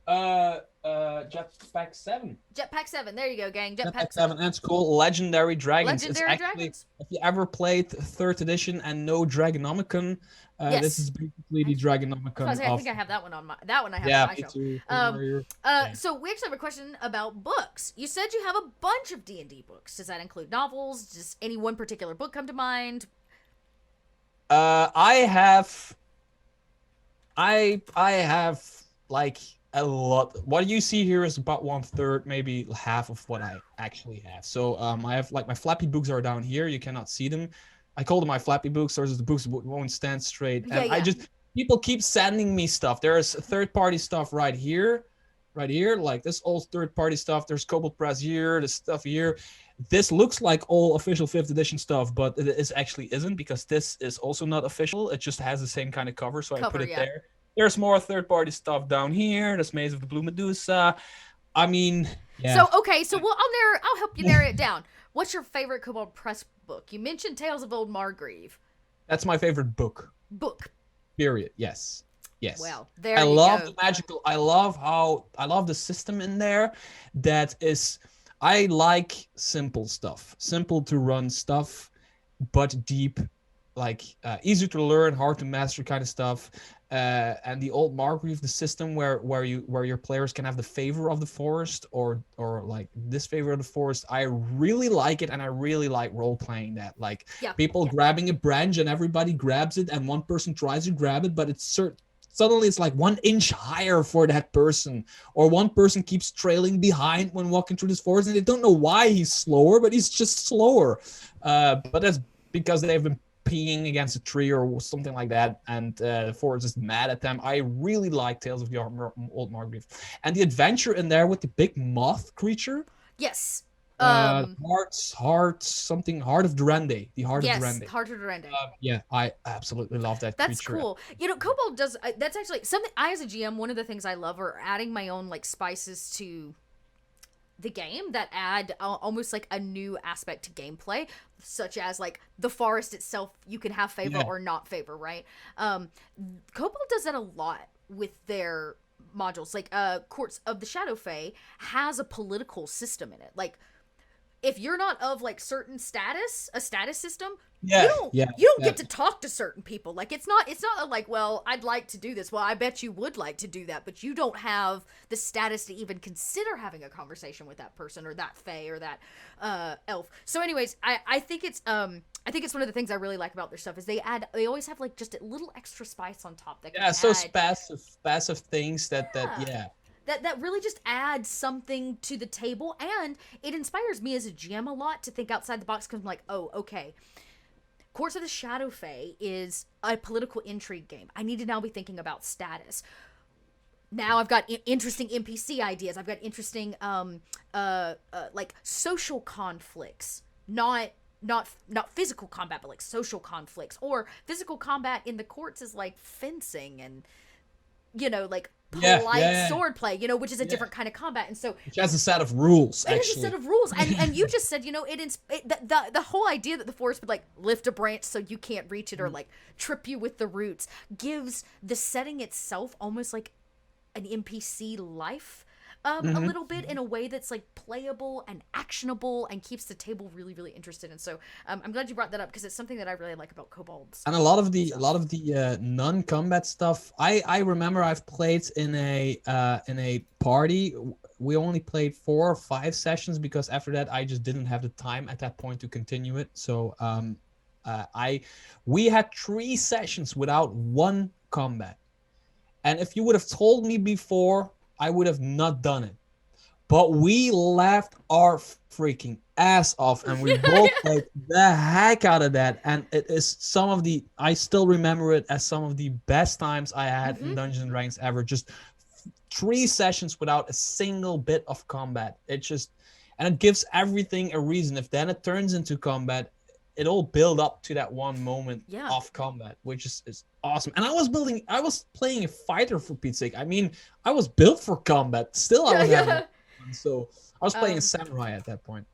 Jetpack 7. Jetpack 7. There you go, gang. Jetpack 7. That's cool. Legendary Dragons. Legendary it's actually, Dragons. if you ever played 3rd edition and know Dragonomicon, Yes. this is basically the Dragonomicon I think I have that one on my I have yeah, on my me show. too. So we actually have a question about books. You said you have a bunch of D&D books. Does that include novels? Does any one particular book come to mind? I have like a lot. What you see here is about 1/3, maybe half of what I actually have. So I have like my flappy books are down here. You cannot see them. I call them my flappy books. Those are the books that won't stand straight. And I just people keep sending me stuff. There's third-party stuff right here. Like this old third-party stuff. There's Kobold Press here. This stuff here. This looks like all official 5th edition stuff, but it is actually isn't because this is also not official. It just has the same kind of cover, so I put it there. There's more third-party stuff down here. This Maze of the Blue Medusa. I mean, yeah. So okay, so I'll help you narrow it down. What's your favorite Kobold Press book? You mentioned Tales of Old Margrave. That's my favorite book. Book. Period. Yes. Well, there I you love go. the magical. I love the system in there. That is, I like simple stuff, simple to run stuff, but deep, like easy to learn, hard to master kind of stuff. And the old Margrave, the system where your players can have the favor of the forest or like this favor of the forest. I really like it, and I really like role playing that. Like people grabbing a branch and everybody grabs it, and one person tries to grab it, but it's suddenly it's like 1 inch higher for that person, or one person keeps trailing behind when walking through this forest, and they don't know why he's slower, but he's just slower. But that's because they've been peeing against a tree or something like that, and the forest is mad at them. I really like Tales of the Old Margrave, and the adventure in there with the big moth creature. Yes. Heart of Durande. The Heart of Yes, Durande. Heart of Durande. Yeah, I absolutely love that That's creature. cool. You know, Kobold does. That's actually something. I, as a GM, one of the things I love are adding my own like spices to the game that add almost like a new aspect to gameplay, such as like the forest itself. You can have favor or not favor, right? Kobold does that a lot with their modules. Like, Courts of the Shadow Fae has a political system in it. Like, if you're not of like certain status, a status system, you don't get to talk to certain people. Like, it's not like, well, I'd like to do this. Well, I bet you would like to do that, but you don't have the status to even consider having a conversation with that person or that fae or that elf. So anyways, I think it's one of the things I really like about their stuff is they always have like just a little extra spice on top that can so add, passive things that that really just adds something to the table, and it inspires me as a GM a lot to think outside the box because I'm like, oh, okay. Courts of the Shadow Fae is a political intrigue game. I need to now be thinking about status. Now I've got interesting NPC ideas. I've got interesting like social conflicts, not physical combat, but like social conflicts. Or physical combat in the courts is like fencing and, you know, like polite swordplay, you know, which is a different kind of combat. And so which has a set of rules, it has a set of rules. And you just said, you know, the whole idea that the forest would like lift a branch so you can't reach it or like trip you with the roots gives the setting itself almost like an NPC life. A little bit in a way that's like playable and actionable and keeps the table really, really interested. And so I'm glad you brought that up because it's something that I really like about Kobolds. And a lot of the non-combat stuff. I remember I've played in a party. We only played 4 or 5 sessions because after that I just didn't have the time at that point to continue it. So we had 3 sessions without 1 combat. And if you would have told me before, I would have not done it. But we laughed our freaking ass off and we both played the heck out of that. And it is I still remember it as some of the best times I had in Dungeons and Dragons ever. Just 3 sessions without a single bit of combat. And it gives everything a reason. If then it turns into combat, it'll build up to that one moment of combat, which is awesome. And I was playing a fighter for Pete's sake. I mean, I was built for combat. Still, I was having fun. So I was playing a samurai at that point.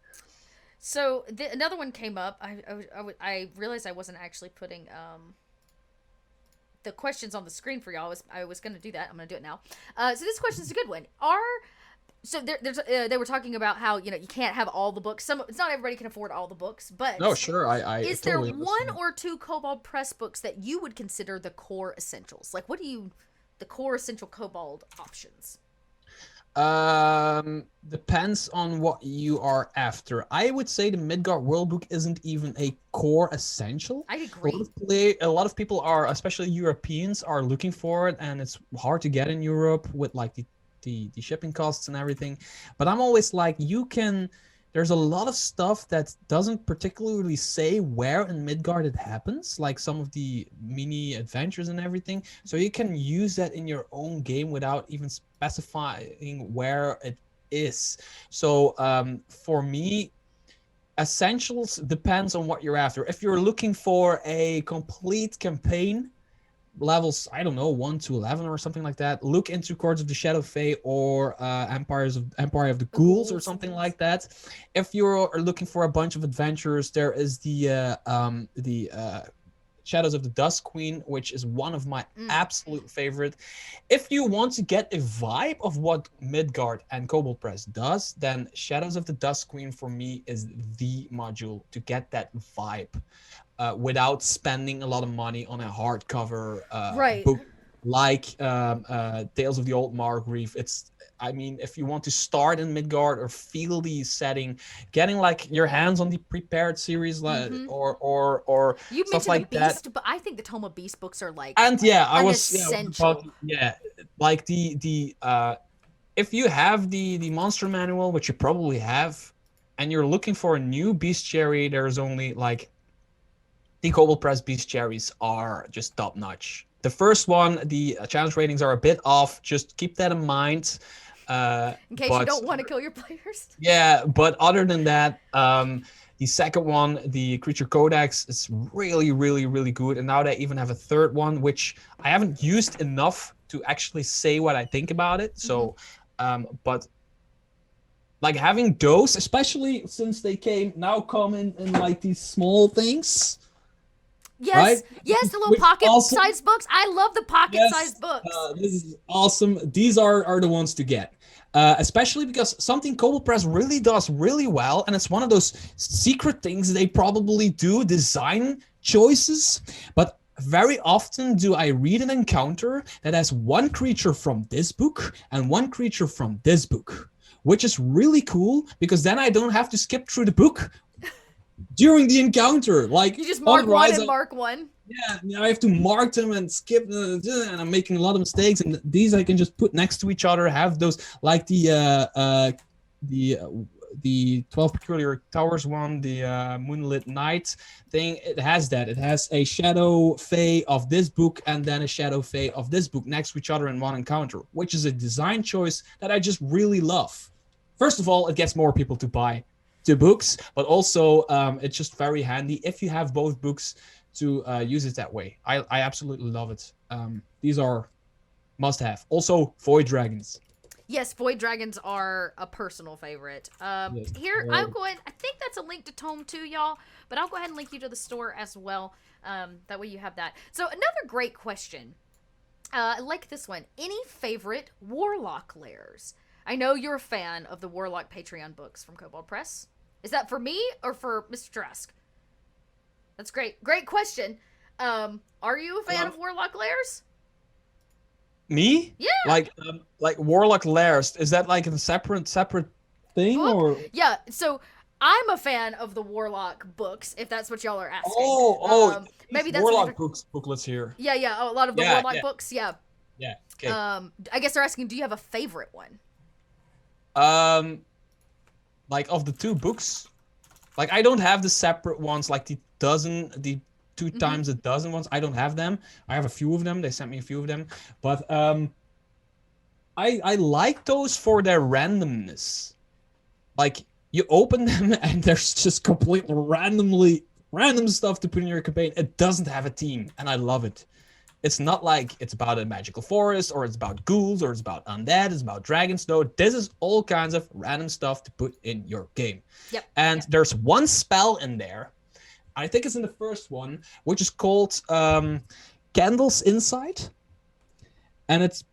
So another one came up. I realized I wasn't actually putting the questions on the screen for y'all. I was going to do that. I'm going to do it now. So this question is a good one. So they were talking about how, you know, you can't have all the books. It's not everybody can afford all the books, but no, sure, is totally there one or 2 Kobold Press books that you would consider the core essentials? Like, the core essential Kobold options? Depends on what you are after. I would say the Midgard World Book isn't even a core essential. I agree. A lot of people are, especially Europeans, are looking for it, and it's hard to get in Europe with like the shipping costs and everything. But I'm always like, there's a lot of stuff that doesn't particularly say where in Midgard it happens, like some of the mini adventures and everything. So you can use that in your own game without even specifying where it is. So for me, essentials depends on what you're after. If you're looking for a complete campaign, levels, I don't know, 1 to 11 or something like that, look into Courts of the Shadow Fae or Empire of the Ghouls or something like that. If you're looking for a bunch of adventures, there is the Shadows of the Dust Queen, which is one of my absolute favorite. If you want to get a vibe of what Midgard and Kobold Press does, then Shadows of the Dust Queen for me is the module to get that vibe. Without spending a lot of money on a hardcover book like Tales of the Old Margrave. If you want to start in Midgard or feel the setting, getting like your hands on the prepared series or you stuff like Beast, that. But I think the Tome of Beast books are like essential. Like the if you have the monster manual, which you probably have, and you're looking for a new bestiary, there's only like the Kobold Press bestiaries are just top notch. The first one, the challenge ratings are a bit off. Just keep that in mind. In case you but don't want to kill your players. yeah, but other than that, the second one, the Creature Codex, is really, really, really good. And now they even have a third one, which I haven't used enough to actually say what I think about it. So, but like having those, especially since they come in like these small things. Yes, Right? yes, the little Which also- pocket-sized books. I love the pocket-sized books. This is awesome. These are the ones to get. Especially because something Kobold Press really does really well, and it's one of those secret things they probably do, design choices. But very often do I read an encounter that has one creature from this book and one creature from this book, which is really cool because then I don't have to skip through the book during the encounter. Like You just mark one and otherwise mark one. Yeah, I have to mark them and skip, and I'm making a lot of mistakes. And these I can just put next to each other. Have those like the 12 Peculiar Towers one, the Moonlit Night thing. It has that. It has a Shadow Fae of this book and then a Shadow Fae of this book next to each other in one encounter, which is a design choice that I just really love. First of all, it gets more people to buy the books, but also it's just very handy if you have both books to use it that way. I absolutely love it. These are must have. Also, Void Dragons. Yes, Void Dragons are a personal favorite. Yes, Here, very. I'll go ahead. I think that's a link to Tome 2, y'all, but I'll go ahead and link you to the store as well. That way you have that. So another great question. I like this one. Any favorite Warlock lairs? I know you're a fan of the Warlock Patreon books from Kobold Press. Is that for me or for Mr. Tarrasque? That's great. Great question. Are you a fan of Warlock lairs? Me? Yeah. Like Warlock Lairs. Is that like a separate thing Book? or? Yeah. So I'm a fan of the Warlock books, if that's what y'all are asking. Maybe that's Warlock booklets here. Yeah. Oh, a lot of the Warlock books. Yeah. Yeah. Okay. I guess they're asking, do you have a favorite one? Like of the two books, like I don't have the separate ones, like the two times a dozen ones. I don't have them. I have a few of them. They sent me a few of them, but I like those for their randomness. Like you open them and there's just completely random stuff to put in your campaign. It doesn't have a theme, and I love it. It's not like it's about a magical forest or it's about ghouls or it's about undead, it's about dragons. No, this is all kinds of random stuff to put in your game. Yep. And there's one spell in there, I think it's in the first one, which is called Candle's Insight. And it's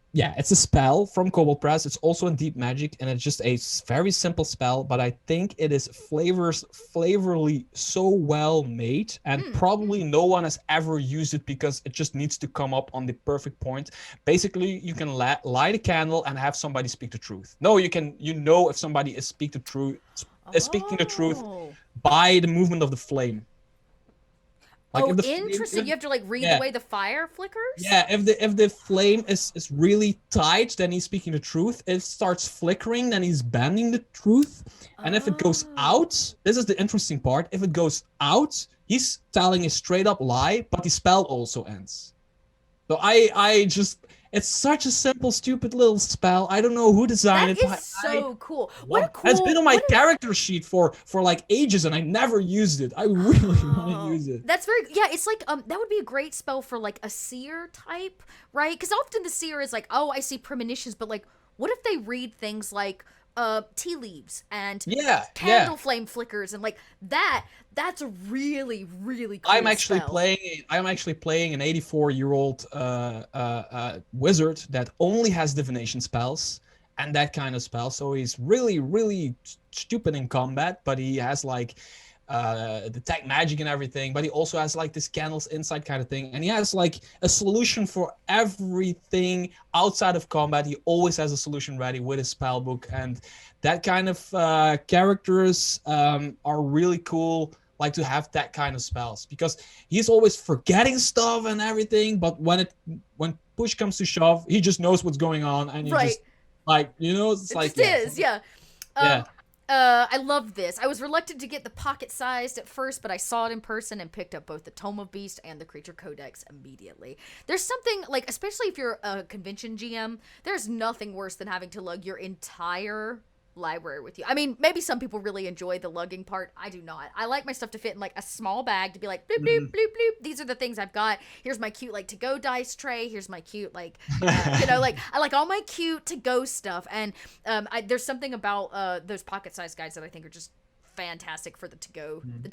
a spell from Kobold Press. It's also in Deep Magic, and it's just a very simple spell, but I think it is flavorly so well made, and probably no one has ever used it because it just needs to come up on the perfect point. Basically, you can light a candle and have somebody speak the truth. No, you know if somebody is speaking the truth by the movement of the flame. Like interesting. You have to like read the way the fire flickers? Yeah, if the flame is really tight, then he's speaking the truth. If it starts flickering, then he's bending the truth. And if it goes out, this is the interesting part. If it goes out, he's telling a straight up lie, but the spell also ends. So it's such a simple, stupid little spell. I don't know who designed it. That is so cool. What a cool... It's been on my character sheet for like ages, and I never used it. I really want to use it. That's very... Yeah, it's like... that would be a great spell for, like, a seer type, right? Because often the seer is like, oh, I see premonitions, but, like, what if they read things like tea leaves and candle flame flickers and, like, that's a really, really cool I'm actually spell. playing an 84-year-old wizard that only has divination spells and that kind of spell. So he's really, really stupid in combat, but he has like detect magic and everything. But he also has like this Candle's Insight kind of thing, and he has like a solution for everything outside of combat. He always has a solution ready with his spell book, and that kind of characters are really cool. Like to have that kind of spells because he's always forgetting stuff and everything, but when push comes to shove, he just knows what's going on, and he just like it's like it is. I loved this. I was reluctant to get the pocket-sized at first, but I saw it in person and picked up both the Tome of Beast and the Creature Codex immediately. There's something, like, especially if you're a convention GM, there's nothing worse than having to lug your entire library with you. I mean, maybe some people really enjoy the lugging part. I do not. I like my stuff to fit in like a small bag, to be like bloop bloop bloop bloop. These are the things I've got. Here's my cute like to go dice tray. Here's my cute like like I like all my cute to go stuff. And there's something about those pocket sized guides that I think are just fantastic for the to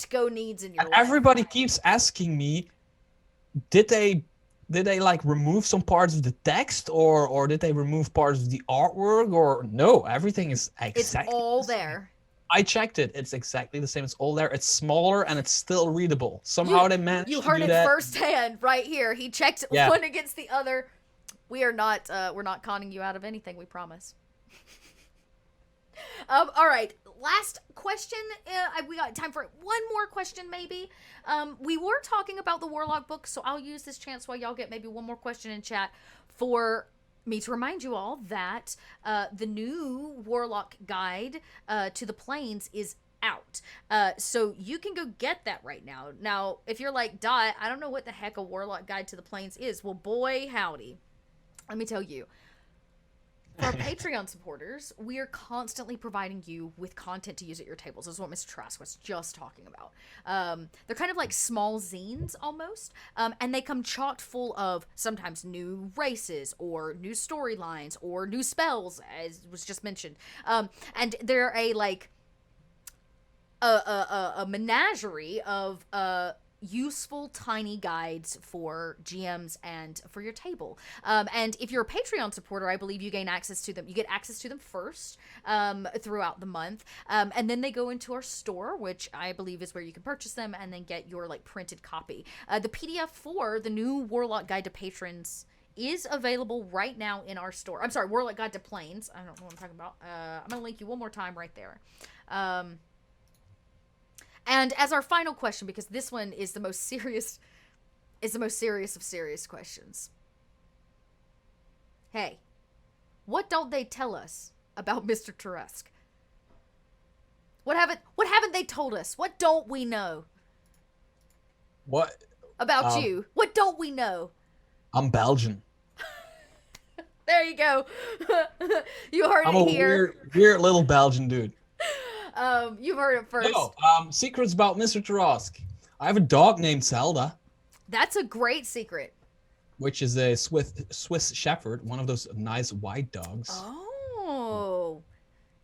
go needs in your life. Everybody keeps asking me, did they like remove some parts of the text or did they remove parts of the artwork, or no, everything is exactly it's all there. I checked it. It's exactly the same. It's all there. It's smaller and it's still readable. Somehow they managed to do that. You heard it firsthand right here. He checked one against the other. We're not conning you out of anything, we promise. All right, last question. We got time for one more question, maybe. We were talking about the Warlock book, so I'll use this chance while y'all get maybe one more question in chat for me to remind you all that the new Warlock guide to the Plains is out. So you can go get that right now. Now, if you're like, Dot, I don't know what the heck a Warlock guide to the Plains is. Well, boy, howdy. Let me tell you. For our Patreon supporters, we are constantly providing you with content to use at your tables. This is what Mr. Tarrasque was just talking about. They're kind of like small zines almost, and they come chocked full of sometimes new races or new storylines or new spells, as was just mentioned. And they're a menagerie of useful tiny guides for GMs and for your table. And if you're a Patreon supporter, I believe you gain access to them. You get access to them first throughout the month. And then they go into our store, which I believe is where you can purchase them and then get your like printed copy. The PDF for the new Warlock Guide to Patrons is available right now in our store. I'm sorry, Warlock Guide to Plains. I don't know what I'm talking about. I'm going to link you one more time right there. And as our final question, because this one is the most serious of serious questions. Hey, what don't they tell us about Mr. Tarrasque? What haven't they told us? What don't we know? What? About you. What don't we know? I'm Belgian. There you go. You heard I'm it here. I'm a weird little Belgian dude. You've heard it first. No, secrets about Mr. Tarrasque. I have a dog named Zelda. That's a great secret. Which is a Swiss Shepherd, one of those nice white dogs. Oh.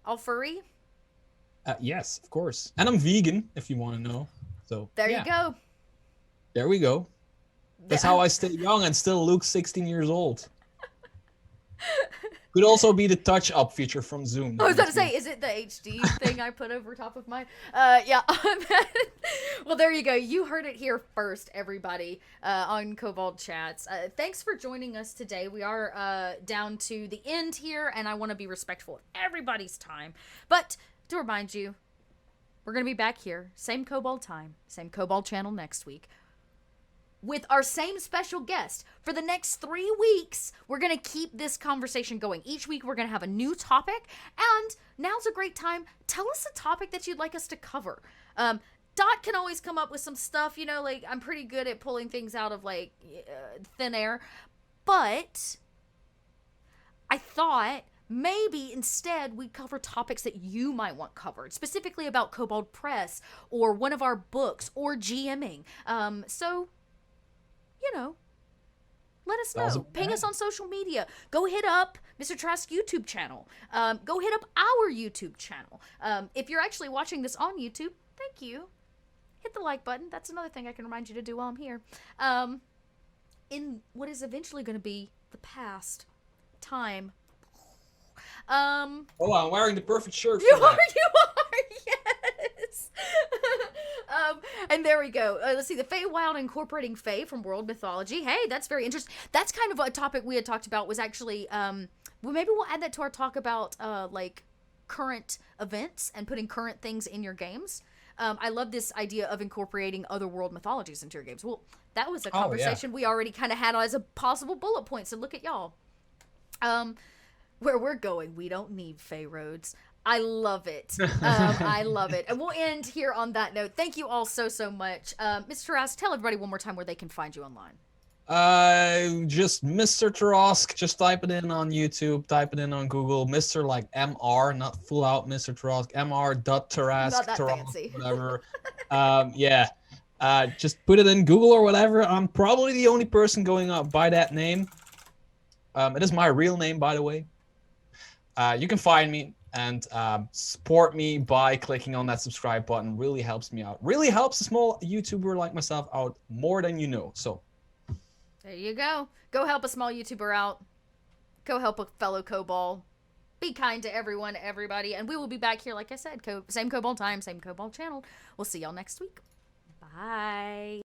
All furry? Yes, of course. And I'm vegan, if you want to know. So there you go. There we go. That's how I stay young and still look 16 years old. Could also be the touch-up feature from Zoom. I was going to say, is it the HD thing I put over top of mine? Yeah. Well, there you go. You heard it here first, everybody, on Kobold Chats. Thanks for joining us today. We are down to the end here, and I want to be respectful of everybody's time. But to remind you, we're going to be back here, same Kobold time, same Kobold channel next week, with our same special guest. For the next 3 weeks, we're going to keep this conversation going. Each week, we're going to have a new topic, and now's a great time. Tell us a topic that you'd like us to cover. Dot can always come up with some stuff, you know, like, I'm pretty good at pulling things out of, like, thin air, but I thought maybe instead we'd cover topics that you might want covered, specifically about Kobold Press, or one of our books, or GMing. So, you know, let us know. Ping us on social media. Go hit up Mr. Tarrasque YouTube channel. Go hit up our YouTube channel. If you're actually watching this on YouTube, thank you. Hit the like button. That's another thing I can remind you to do while I'm here. In what is eventually going to be the past time. Oh, I'm wearing the perfect shirt. You are, yes. And there we go. Let's see, the Feywild incorporating Fey from world mythology. Hey, that's very interesting. That's kind of a topic we had talked about, was actually, well, maybe we'll add that to our talk about, like, current events and putting current things in your games. I love this idea of incorporating other world mythologies into your games. Well, that was a conversation we already kind of had as a possible bullet point, so look at y'all. Where we're going, we don't need Fey roads. I love it. I love it. And we'll end here on that note. Thank you all so, so much. Mr. Tarrasque, tell everybody one more time where they can find you online. Just Mr. Tarrasque. Just type it in on YouTube. Type it in on Google. Mr. like MR, not full out Mr. Tarrasque. MR.Tarrasque. Not that Tarrasque, fancy. whatever. Yeah. Just put it in Google or whatever. I'm probably the only person going up by that name. It is my real name, by the way. You can find me and support me by clicking on that subscribe button. Really helps me out. Really helps a small YouTuber like myself out more than you know. So there you go. Go help a small YouTuber out. Go help a fellow Kobold. Be kind to everyone, everybody. And we will be back here, like I said, same Kobold time, same Kobold channel. We'll see y'all next week. Bye.